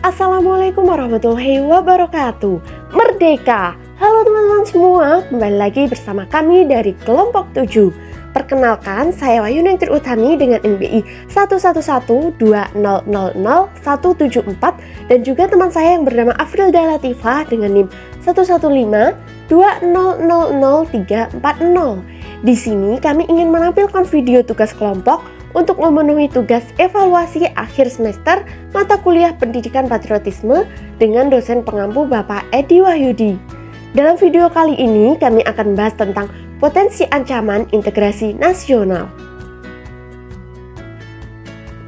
Assalamualaikum warahmatullahi wabarakatuh. Merdeka. Halo teman-teman semua, kembali lagi bersama kami dari kelompok 7. Perkenalkan, saya Wayunengtir Utami dengan NBI 11120000174 dan juga teman saya yang bernama Afrilda Latifah dengan NIM 11520000340. Di sini kami ingin menampilkan video tugas kelompok untuk memenuhi tugas evaluasi akhir semester mata kuliah Pendidikan Patriotisme dengan dosen pengampu Bapak Edi Wahyudi. Dalam video kali ini kami akan bahas tentang potensi ancaman integrasi nasional.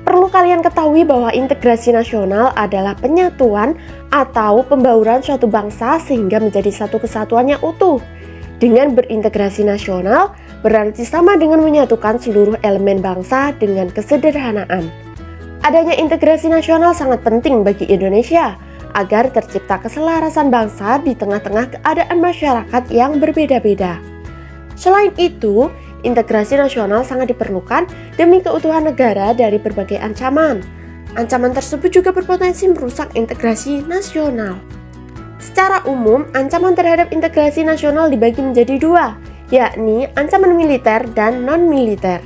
Perlu kalian ketahui bahwa integrasi nasional adalah penyatuan atau pembauran suatu bangsa sehingga menjadi satu kesatuan yang utuh. Dengan berintegrasi nasional berarti sama dengan menyatukan seluruh elemen bangsa dengan kesederhanaan. Adanya integrasi nasional sangat penting bagi Indonesia agar tercipta keselarasan bangsa di tengah-tengah keadaan masyarakat yang berbeda-beda. Selain itu, integrasi nasional sangat diperlukan demi keutuhan negara dari berbagai ancaman. Ancaman tersebut juga berpotensi merusak integrasi nasional. Secara umum, ancaman terhadap integrasi nasional dibagi menjadi dua, yakni ancaman militer dan non-militer.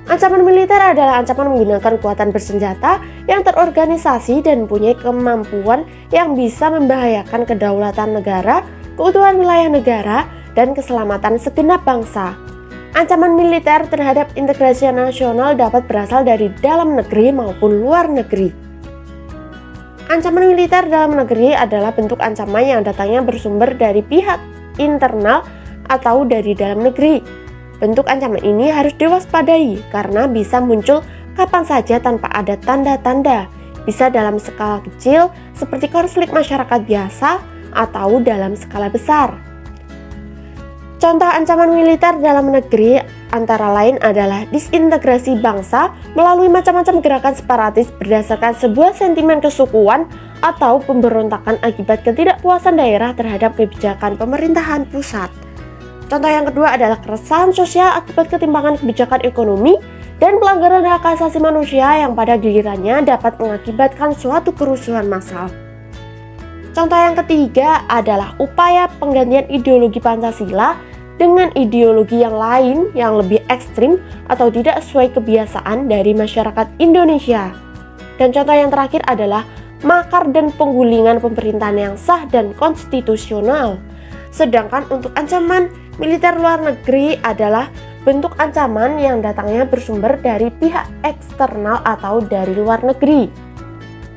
Ancaman militer adalah ancaman menggunakan kekuatan bersenjata yang terorganisasi dan mempunyai kemampuan yang bisa membahayakan kedaulatan negara, keutuhan wilayah negara, dan keselamatan segenap bangsa. Ancaman militer terhadap integrasi nasional dapat berasal dari dalam negeri maupun luar negeri. Ancaman militer dalam negeri adalah bentuk ancaman yang datangnya bersumber dari pihak internal atau dari dalam negeri. Bentuk ancaman ini harus diwaspadai karena bisa muncul kapan saja tanpa ada tanda-tanda. Bisa dalam skala kecil seperti konflik masyarakat biasa atau dalam skala besar. Contoh ancaman militer dalam negeri antara lain adalah disintegrasi bangsa melalui macam-macam gerakan separatis berdasarkan sebuah sentimen kesukuan atau pemberontakan akibat ketidakpuasan daerah terhadap kebijakan pemerintahan pusat. Contoh yang kedua adalah keresahan sosial akibat ketimpangan kebijakan ekonomi dan pelanggaran hak asasi manusia yang pada gilirannya dapat mengakibatkan suatu kerusuhan massal. Contoh yang ketiga adalah upaya penggantian ideologi Pancasila dengan ideologi yang lain yang lebih ekstrim atau tidak sesuai kebiasaan dari masyarakat Indonesia. Dan contoh yang terakhir adalah makar dan penggulingan pemerintahan yang sah dan konstitusional. Sedangkan untuk ancaman militer luar negeri adalah bentuk ancaman yang datangnya bersumber dari pihak eksternal atau dari luar negeri.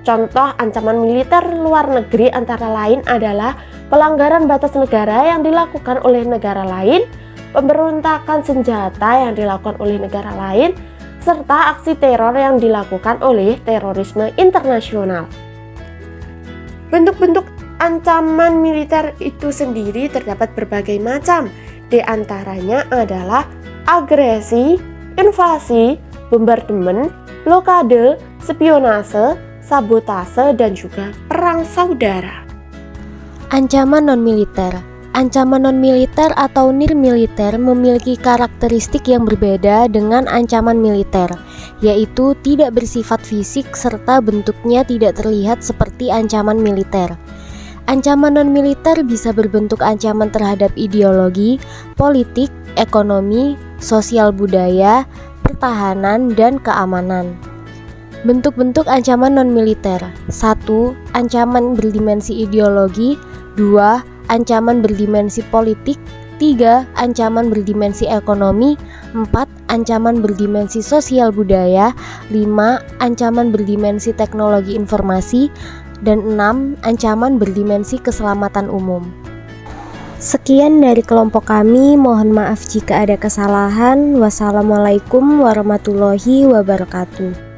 Contoh ancaman militer luar negeri antara lain adalah pelanggaran batas negara yang dilakukan oleh negara lain, pemberontakan senjata yang dilakukan oleh negara lain, serta aksi teror yang dilakukan oleh terorisme internasional. Bentuk-bentuk ancaman militer itu sendiri terdapat berbagai macam. Di antaranya adalah agresi, invasi, bombardemen, blokade, spionase, sabotase, dan juga perang saudara. Ancaman non-militer. Ancaman non-militer atau nirmiliter memiliki karakteristik yang berbeda dengan ancaman militer, yaitu tidak bersifat fisik serta bentuknya tidak terlihat seperti ancaman militer. Ancaman non-militer bisa berbentuk ancaman terhadap ideologi, politik, ekonomi, sosial budaya, pertahanan, dan keamanan. Bentuk-bentuk ancaman non-militer. 1. Ancaman berdimensi ideologi. 2. Ancaman berdimensi politik. 3. Ancaman berdimensi ekonomi. 4. Ancaman berdimensi sosial budaya. 5. Ancaman berdimensi teknologi informasi. Dan 6. Ancaman berdimensi keselamatan umum. Sekian dari kelompok kami, mohon maaf jika ada kesalahan. Wassalamualaikum warahmatullahi wabarakatuh.